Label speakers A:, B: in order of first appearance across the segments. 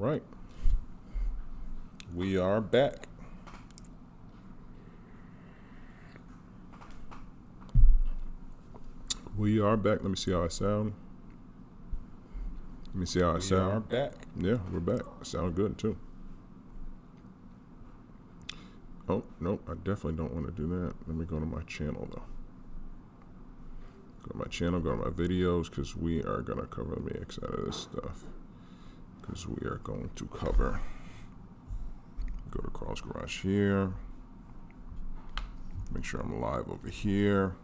A: right. We are back. We are back. Let me see how I sound. Let me see how I sound. We are back. Yeah, we're back. I sound good too. Oh, no, I definitely don't want to do that. Let me go to my channel though. Go to my channel, go to my videos, because we are going to cover, let me X out of this stuff. Because we are going to cover. Go to Carl's Garage here. Make sure I'm live over here.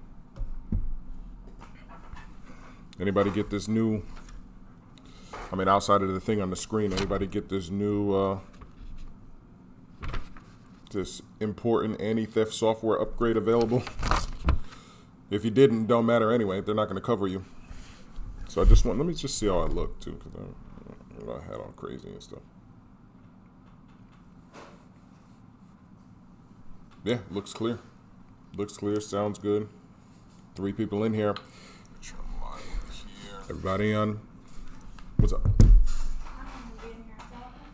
A: Anybody get this new, I mean, outside of the thing on the screen, anybody get this new, this important anti-theft software upgrade available? If you didn't, don't matter anyway. They're not going to cover you. So I just want, let me just see how I look too, because I had all crazy and stuff. Yeah, looks clear. Looks clear, sounds good. 3 people in here. Everybody on, what's up?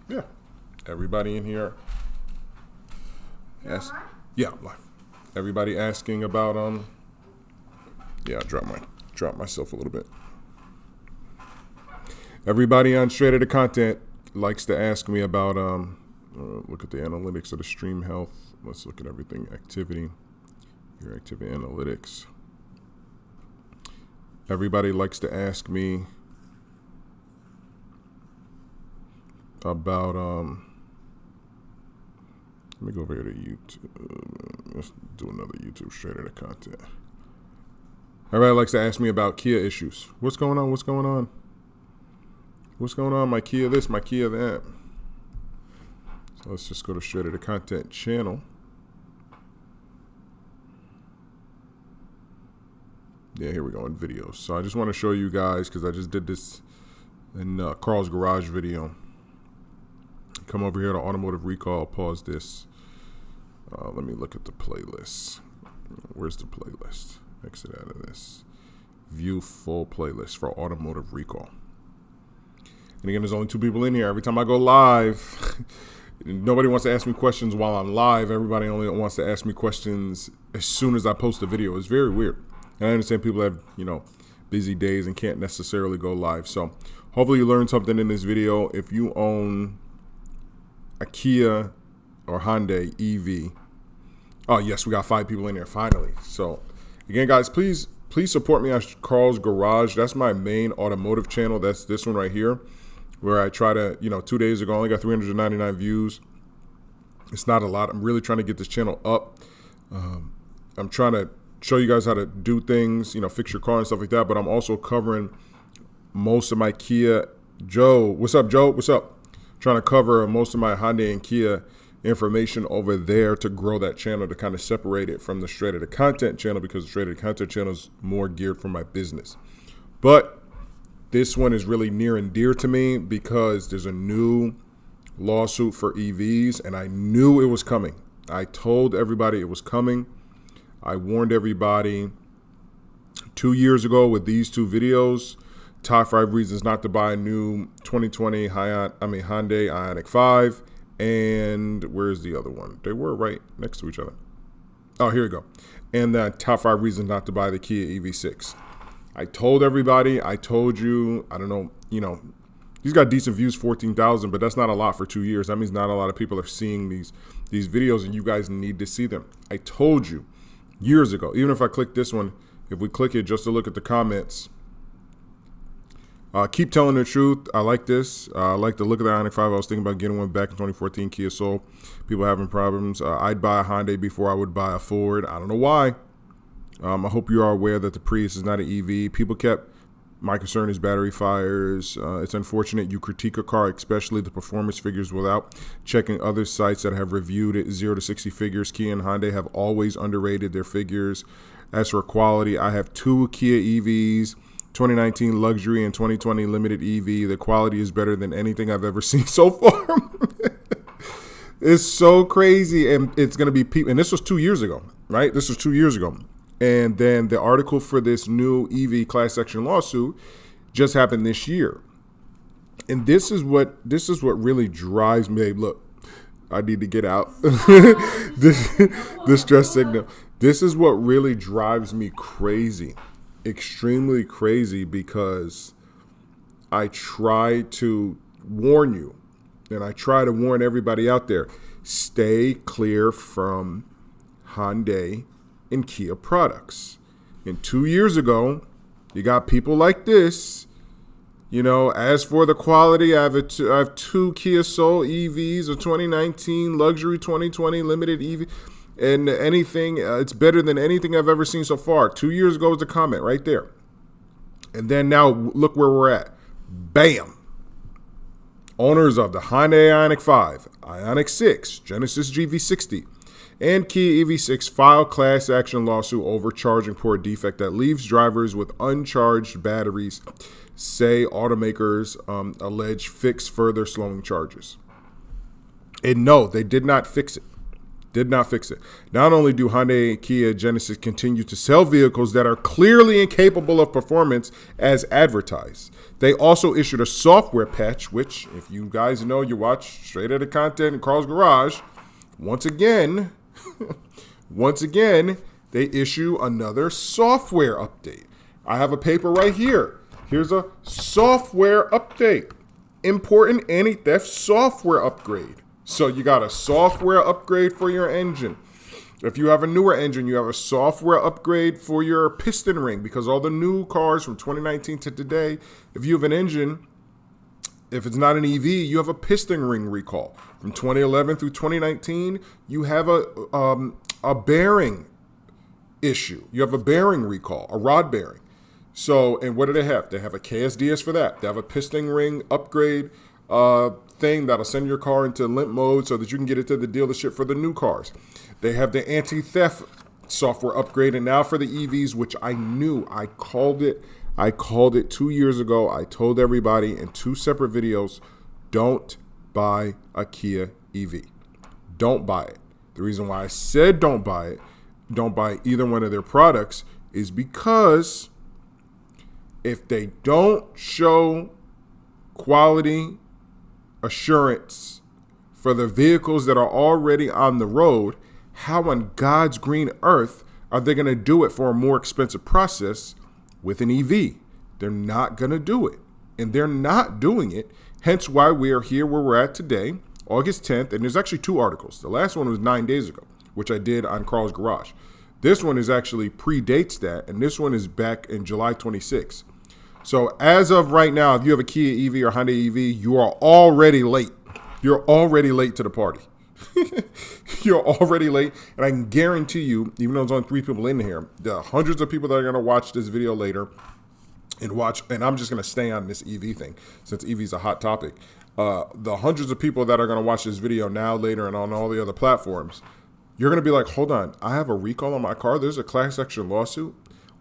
A: Yeah, everybody in here. Yes. Yeah, live. Everybody asking about yeah, I dropped myself a little bit. Everybody on Straight Outta Content likes to ask me about look at the analytics of the stream health. Let's look at everything. Activity, your activity analytics. Everybody likes to ask me about let me go over here to YouTube. Let's do another YouTube Straight Outta Content. Everybody likes to ask me about Kia issues. What's going on? What's going on? What's going on? My Kia this, my Kia that. So let's just go to Straight Outta Content channel. Yeah, here we go in videos. So I just want to show you guys, because I just did this in Carl's Garage video. Come over here to Automotive Recall, pause this. Let me look at the playlist. Where's the playlist? Exit out of this. View full playlist for Automotive Recall. And again, there's only 2 people in here. Every time I go live, nobody wants to ask me questions while I'm live. Everybody only wants to ask me questions as soon as I post a video. It's very weird. And I understand people have, you know, busy days and can't necessarily go live. So hopefully you learned something in this video. If you own a Kia or Hyundai EV, oh yes, we got 5 people in there finally. So again, guys, please support me on Carl's Garage. That's my main automotive channel. That's this one right here, where I try to, you know, 2 days ago, I only got 399 views. It's not a lot. I'm really trying to get this channel up. I'm trying to show you guys how to do things, you know, fix your car and stuff like that. But I'm also covering most of my Kia. Joe, what's up, Joe? What's up? Trying to cover most of my Hyundai and Kia information over there to grow that channel, to kind of separate it from the Straight Outta Content channel, because the Straight Outta Content channel is more geared for my business. But this one is really near and dear to me because there's a new lawsuit for EVs, and I knew it was coming. I told everybody it was coming. I warned everybody 2 years ago with these 2 videos. Top 5 reasons not to buy a new 2020 Hyundai Ioniq5. And where's the other one? They were right next to each other. Oh, here we go. And the top 5 reasons not to buy the Kia EV6. I told everybody, I told you, I don't know, you know, he's got decent views, 14,000, but that's not a lot for 2 years. That means not a lot of people are seeing these videos, and you guys need to see them. I told you years ago, even if I click this one, if we click it just to look at the comments, keep telling the truth. I like this. I like the look of the Ioniq 5. I was thinking about getting one back in 2014 Kia Soul. People having problems. I'd buy a Hyundai before I would buy a Ford. I don't know why. I hope you are aware that the Prius is not an EV. My concern is battery fires. It's unfortunate you critique a car, especially the performance figures, without checking other sites that have reviewed it. 0 to 60 figures. Kia and Hyundai have always underrated their figures. As for quality, I have 2 Kia EVs, 2019 luxury and 2020 limited EV. The quality is better than anything I've ever seen so far. It's so crazy, and it's going to be people. And this was 2 years ago, right? This was 2 years ago. And then the article for this new EV class action lawsuit just happened this year. And this is what really drives me. Look, I need to get out. this stress signal. This is what really drives me crazy, extremely crazy, because I try to warn you, and I try to warn everybody out there, stay clear from Hyundai and Kia products. And 2 years ago, you got people like this. You know, as for the quality, I have two Kia Soul EVs, a 2019 luxury 2020 limited EV, and anything, it's better than anything I've ever seen so far. 2 years ago was the comment right there. And then now look where we're at. Bam. Owners of the Hyundai Ioniq5, Ioniq6, Genesis GV60, and Kia EV6 file class action lawsuit over charging port defect that leaves drivers with uncharged batteries. Say automakers allege fix further slowing charges. And no, they did not fix it. Did not fix it. Not only do Hyundai, Kia, Genesis continue to sell vehicles that are clearly incapable of performance as advertised, they also issued a software patch, which, if you guys know, you watch Straight Outta Content in Carl's Garage, once again, they issue another software update. I have a paper right here. Here's a software update. Important anti-theft software upgrade. So you got a software upgrade for your engine. If you have a newer engine, you have a software upgrade for your piston ring, because all the new cars from 2019 to today, if you have an engine, if it's not an EV, you have a piston ring recall. From 2011 through 2019, you have a bearing issue. You have a bearing recall, a rod bearing. So, and what do they have? They have a KSDS for that. They have a piston ring upgrade thing that'll send your car into limp mode so that you can get it to the dealership for the new cars. They have the anti-theft software upgrade. And now for the EVs, which I knew, I called it 2 years ago. I told everybody in 2 separate videos, don't buy a Kia EV. Don't buy it. The reason why I said don't buy either one of their products, is because if they don't show quality assurance for the vehicles that are already on the road, how on God's green earth are they going to do it for a more expensive process with an EV? They're not going to do it. And they're not doing it. Hence why we are here where we're at today, August 10th. And there's actually 2 articles. The last one was 9 days ago, which I did on Carl's Garage. This one is actually predates that. And this one is back in July 26th. So as of right now, if you have a Kia EV or Hyundai EV, you are already late. You're already late to the party. You're already late. And I can guarantee you, even though there's only 3 people in here, there are hundreds of people that are going to watch this video later and I'm just going to stay on this EV thing since EV is a hot topic. The hundreds of people that are going to watch this video now, later, and on all the other platforms, you're going to be like, hold on, I have a recall on my car. There's a class action lawsuit.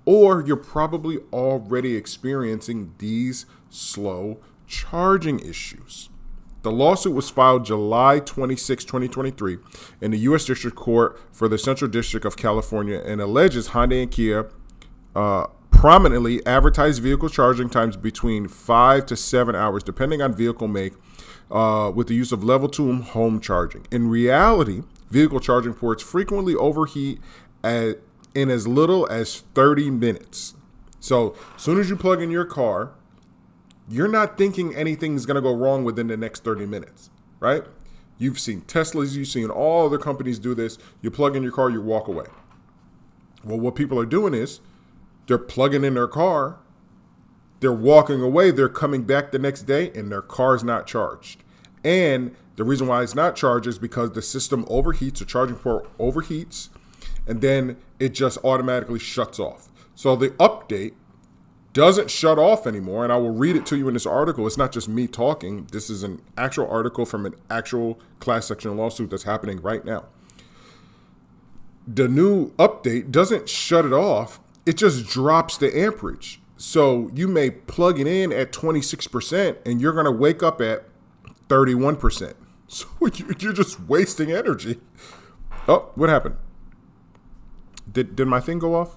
A: Or you're probably already experiencing these slow charging issues. The lawsuit was filed July 26, 2023 in the U.S. District Court for the Central District of California and alleges Hyundai and Kia prominently advertise vehicle charging times between 5 to 7 hours, depending on vehicle make, with the use of level 2 home charging. In reality, vehicle charging ports frequently overheat in as little as 30 minutes. So as soon as you plug in your car, you're not thinking anything's going to go wrong within the next 30 minutes, right? You've seen Teslas, you've seen all other companies do this. You plug in your car, you walk away. Well, what people are doing is they're plugging in their car, they're walking away, they're coming back the next day, and their car's not charged. And the reason why it's not charged is because the system overheats, the charging port overheats, and then it just automatically shuts off. So the update doesn't shut off anymore, and I will read it to you in this article. It's not just me talking. This is an actual article from an actual class action lawsuit that's happening right now. The new update doesn't shut it off. It just drops the amperage. So you may plug it in at 26%, and you're going to wake up at 31%. So you're just wasting energy. Oh, what happened? Did my thing go off?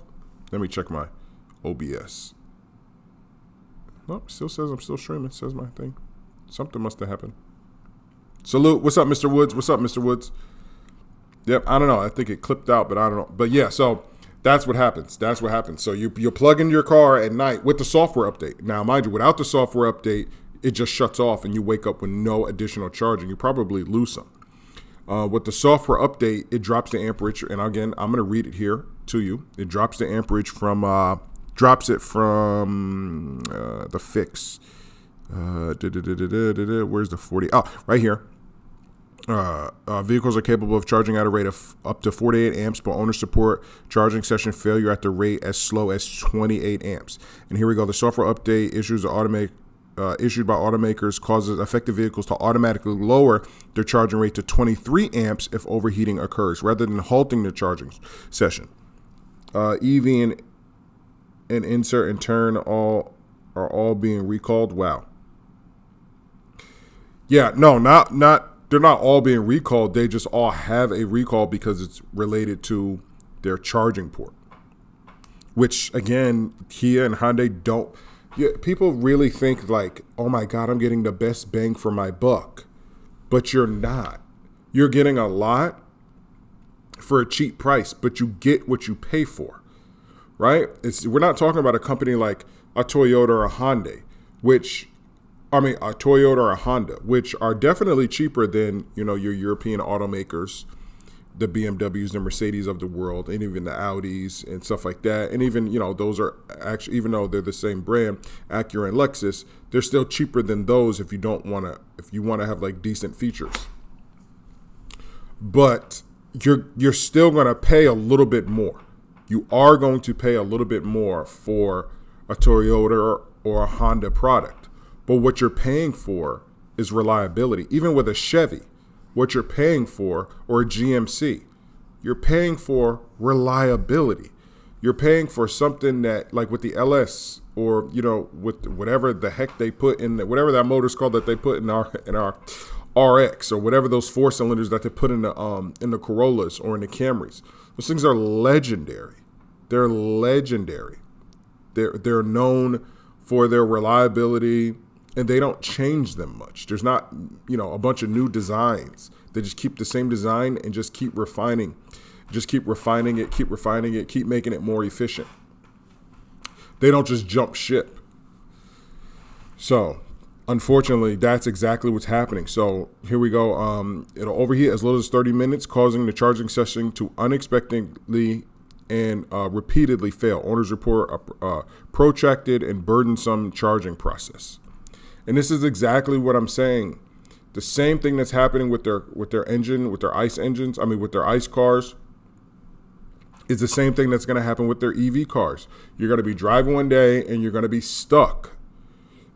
A: Let me check my OBS. Nope, still says I'm still streaming. Says my thing. Something must have happened. Salute. What's up, Mr. Woods? What's up, Mr. Woods? Yep, I don't know. I think it clipped out, but I don't know. But yeah, so that's what happens. That's what happens. So you plug in your car at night with the software update. Now, mind you, without the software update, it just shuts off and you wake up with no additional charging. You probably lose some. With the software update, it drops the amperage. And again, I'm going to read it here to you. It drops the amperage from, the fix. Where's the 40? Oh, right here. Vehicles are capable of charging at a rate of up to 48 amps, but owner support charging session failure at the rate as slow as 28 amps. And here we go. The software update issued by automakers causes affected vehicles to automatically lower their charging rate to 23 amps if overheating occurs, rather than halting the charging session. EV and insert in turn are all being recalled. Wow. Yeah, no, not. They're not all being recalled. They just all have a recall because it's related to their charging port. Which, again, Kia and Hyundai don't. Yeah, people really think like, oh my God, I'm getting the best bang for my buck. But you're not. You're getting a lot for a cheap price, but you get what you pay for, right? We're not talking about a company like a Toyota or a Hyundai, a Toyota or a Honda, which are definitely cheaper than, your European automakers, the BMWs and Mercedes of the world, and even the Audis and stuff like that. And even, those are actually, even though they're the same brand, Acura and Lexus, they're still cheaper than those if you want to have like decent features. But you're still going to pay a little bit more. You are going to pay a little bit more for a Toyota or a Honda product. But what you're paying for is reliability. Even with a Chevy, what you're paying for, or a GMC, you're paying for reliability. You're paying for something that, like with the LS, or with whatever the heck they put in, whatever that motor's called that they put in our RX, or whatever those 4 cylinders that they put in the Corollas or in the Camrys. Those things are legendary. They're legendary. They're known for their reliability. And they don't change them much. There's not, a bunch of new designs. They just keep the same design and just keep refining. Just keep refining it, keep making it more efficient. They don't just jump ship. So, unfortunately, that's exactly what's happening. So, here we go. It'll overheat as little as 30 minutes, causing the charging session to unexpectedly and repeatedly fail. Owners report a protracted and burdensome charging process. And this is exactly what I'm saying. The same thing that's happening with their engine, with their ICE engines, with their ICE cars, is the same thing that's going to happen with their EV cars. You're going to be driving one day and you're going to be stuck.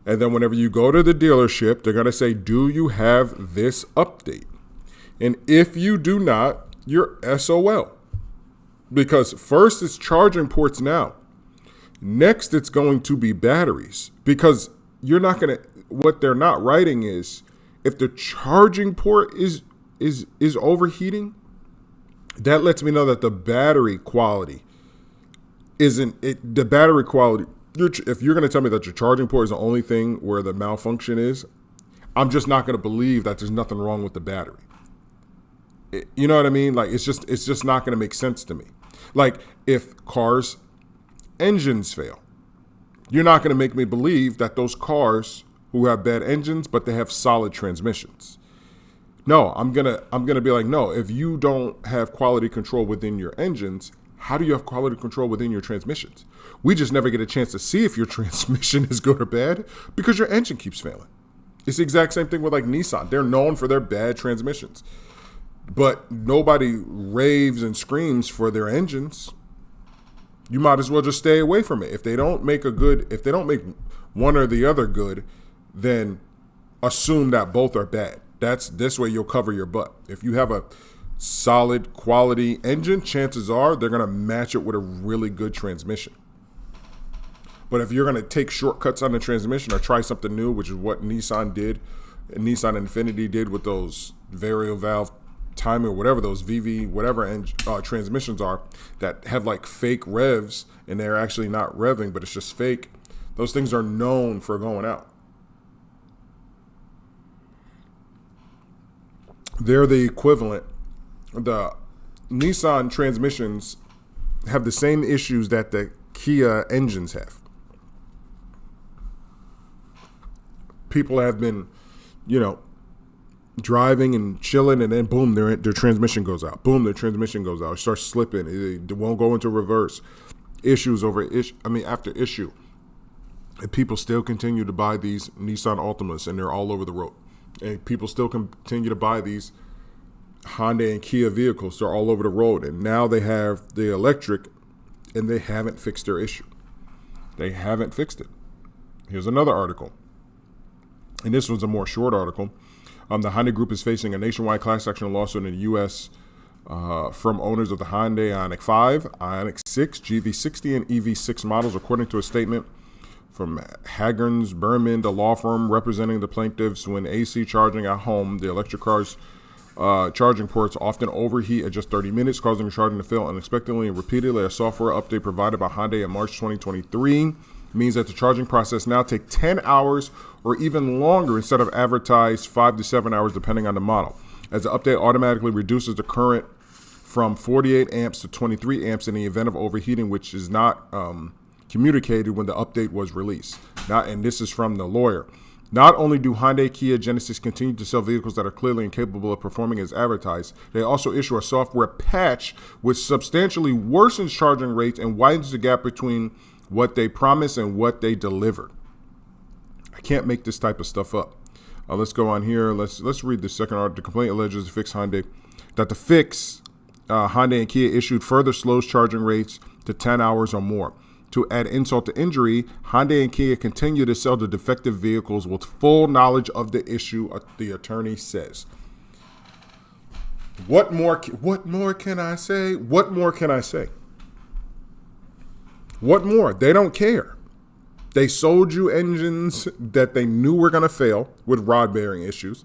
A: And then whenever you go to the dealership, they're going to say, do you have this update? And if you do not, you're SOL. Because first it's charging ports now. Next, it's going to be batteries. Because you're not going to... What they're not writing is, if the charging port is overheating, that lets me know that the battery quality isn't it. The battery quality. If you're going to tell me that your charging port is the only thing where the malfunction is, I'm just not going to believe that there's nothing wrong with the battery. You know what I mean? Like it's just not going to make sense to me. Like if cars' engines fail, you're not going to make me believe that those cars who have bad engines, but they have solid transmissions. No, I'm gonna be like, no, if you don't have quality control within your engines, how do you have quality control within your transmissions? We just never get a chance to see if your transmission is good or bad because your engine keeps failing. It's the exact same thing with like Nissan. They're known for their bad transmissions, but nobody raves and screams for their engines. You might as well just stay away from it. If they don't make one or the other good, then assume that both are bad. This way you'll cover your butt. If you have a solid quality engine, chances are they're going to match it with a really good transmission. But if you're going to take shortcuts on the transmission or try something new, which is what Nissan did, and Nissan Infiniti did with those variable valve timing or whatever those transmissions are that have like fake revs and they're actually not revving, but it's just fake. Those things are known for going out. they're the equivalent. The Nissan transmissions have the same issues that the Kia engines have. People have been, driving and chilling, and then boom, their transmission goes out. Boom, their transmission goes out. It starts slipping. It won't go into reverse. After issue. And people still continue to buy these Nissan Altimas, and they're all over the road. And people still continue to buy these Hyundai and Kia vehicles. They're all over the road. And now they have the electric, and they haven't fixed their issue. They haven't fixed it. Here's another article. And this was a more short article. The Hyundai Group is facing a nationwide class action lawsuit in the U.S. From owners of the Hyundai Ioniq5, Ioniq6, GV60, and EV6 models, according to a statement from Haggans Berman, the law firm representing the plaintiffs. When AC charging at home, the electric car's charging ports often overheat at just 30 minutes, causing the charging to fail unexpectedly and repeatedly. A software update provided by Hyundai in March 2023 means that the charging process now takes 10 hours or even longer instead of advertised 5 to 7 hours, depending on the model, as the update automatically reduces the current from 48 amps to 23 amps in the event of overheating, which is not communicated when the update was released. And this is from the lawyer. Not only do Hyundai, Kia, Genesis continue to sell vehicles that are clearly incapable of performing as advertised, they also issue a software patch which substantially worsens charging rates and widens the gap between what they promise and what they deliver. I can't make this type of stuff up. Let's go on here. Let's read the second article. The complaint alleges Hyundai and Kia issued further slows charging rates to 10 hours or more. To add insult to injury, Hyundai and Kia continue to sell the defective vehicles with full knowledge of the issue, the attorney says. What more can I say? What more can I say? What more? They don't care. They sold you engines that they knew were going to fail with rod bearing issues.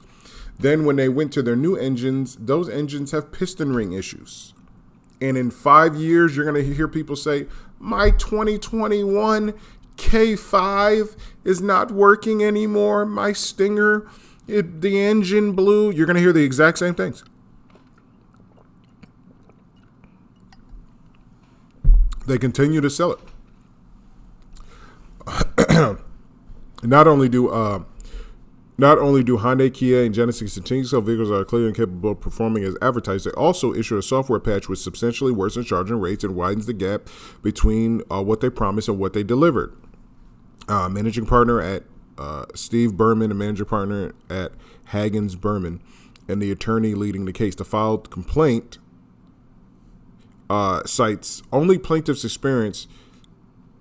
A: Then when they went to their new engines, those engines have piston ring issues. And in 5 years, you're going to hear people say, my 2021 K5 is not working anymore. My Stinger, the engine blew. You're going to hear the exact same things. They continue to sell it. Not only do Hyundai, Kia, and Genesis continue to sell vehicles that are clearly incapable of performing as advertised, they also issue a software patch which substantially worsens charging rates and widens the gap between what they promised and what they delivered. Managing partner at Steve Berman, a managing partner at Haggans Berman, and the attorney leading the case. The filed complaint cites only Plaintiffs Experience,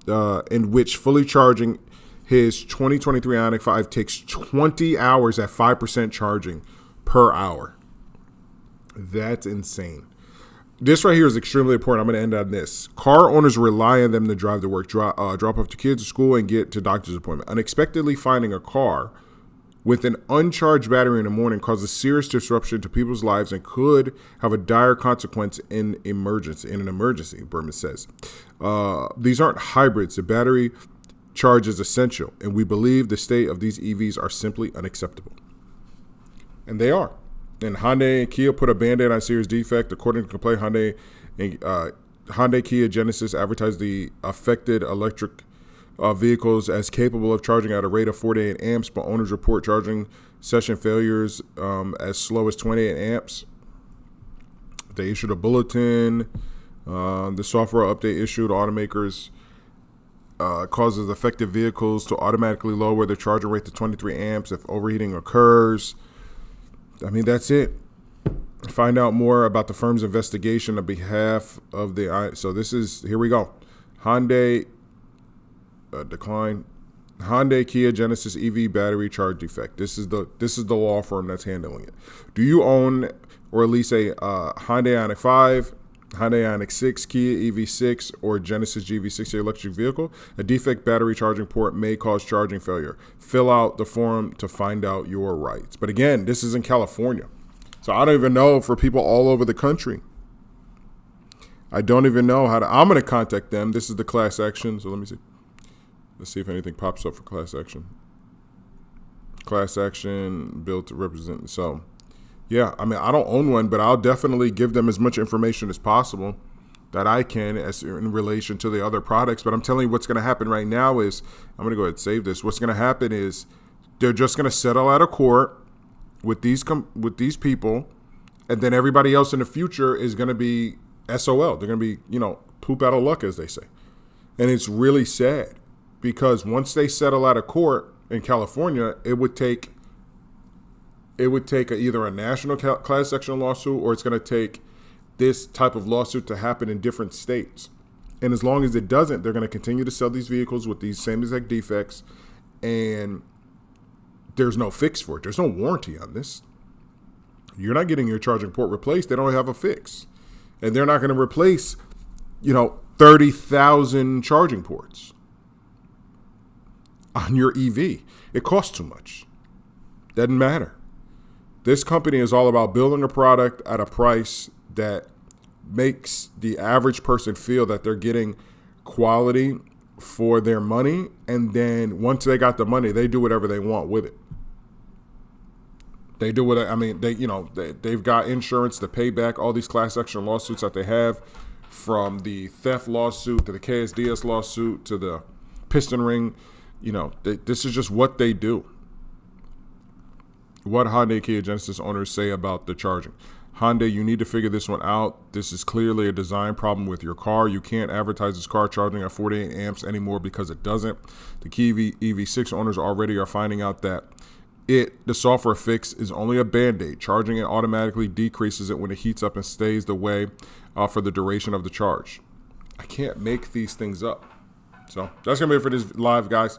A: in which fully charging his 2023 Ioniq5 takes 20 hours at 5% charging per hour. That's insane. This right here is extremely important. I'm going to end on this. Car owners rely on them to drive to work, drop off the kids to school, and get to doctor's appointment. Unexpectedly finding a car with an uncharged battery in the morning causes serious disruption to people's lives and could have a dire consequence in an emergency, Berman says. These aren't hybrids. The battery charge is essential, and we believe the state of these EVs are simply unacceptable. And they are. And Hyundai and Kia put a Band-Aid on serious defect. According to the complaint, Hyundai, Kia, Genesis advertised the affected electric vehicles as capable of charging at a rate of 48 amps, but owners report charging session failures as slow as 28 amps. They issued a bulletin. The software update issued automakers causes affected vehicles to automatically lower their charging rate to 23 amps if overheating occurs. I mean, that's it. Find out more about the firm's investigation on behalf of the. So this is, here we go. Hyundai decline. Hyundai, Kia, Genesis EV battery charge defect. This is the law firm that's handling it. Do you own or lease a Hyundai Ioniq5, Hyundai Ioniq6, Kia EV6, or Genesis GV60 electric vehicle? A defect battery charging port may cause charging failure. Fill out the form to find out your rights. But again, this is in California. So I don't even know for people all over the country. I don't even know how to. I'm going to contact them. This is the class action. So let me see. Let's see if anything pops up for class action. Class action built to represent. So Yeah, I mean, I don't own one, but I'll definitely give them as much information as possible that I can as in relation to the other products. But I'm telling you what's going to happen right now is, I'm going to go ahead and save this. What's going to happen is they're just going to settle out of court with these people, and then everybody else in the future is going to be SOL. They're going to be, you know, poop out of luck, as they say. And it's really sad because once they settle out of court in California, it would take either a national class action lawsuit, or it's going to take this type of lawsuit to happen in different states. And as long as it doesn't, they're going to continue to sell these vehicles with these same exact defects, and there's no fix for it. There's no warranty on this. You're not getting your charging port replaced. They don't have a fix. And they're not going to replace, you know, 30,000 charging ports on your EV. It costs too much. Doesn't matter. This company is all about building a product at a price that makes the average person feel that they're getting quality for their money. And then once they got the money, they do whatever they want with it. They do what, I mean, they've got insurance to pay back all these class action lawsuits that they have, from the theft lawsuit to the KSDS lawsuit to the piston ring. You know, this is just what they do. What Hyundai Kia Genesis owners say about the charging. Hyundai, you need to figure this one out. This is clearly a design problem with your car. You can't advertise this car charging at 48 amps anymore because it doesn't. The Kia EV6 owners already are finding out that the software fix is only a band-aid. Charging it automatically decreases it when it heats up and stays the way for the duration of the charge. I can't make these things up. So that's going to be it for this live, guys.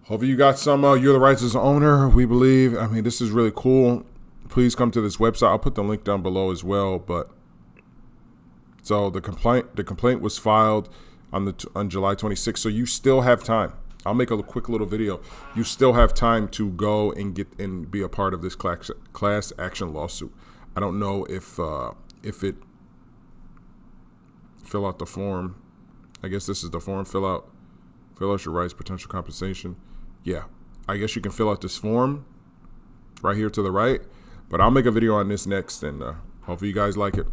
A: Hopefully you got some, you're the rights as an owner, we believe. I mean, this is really cool. Please come to this website. I'll put the link down below as well. But so the complaint was filed on July 26th. So you still have time. I'll make a quick little video. You still have time to go and be a part of this class action lawsuit. I don't know if it fill out the form. I guess this is the form. Fill out your rights, potential compensation. Yeah, I guess you can fill out this form right here to the right. But I'll make a video on this next, and hopefully you guys like it.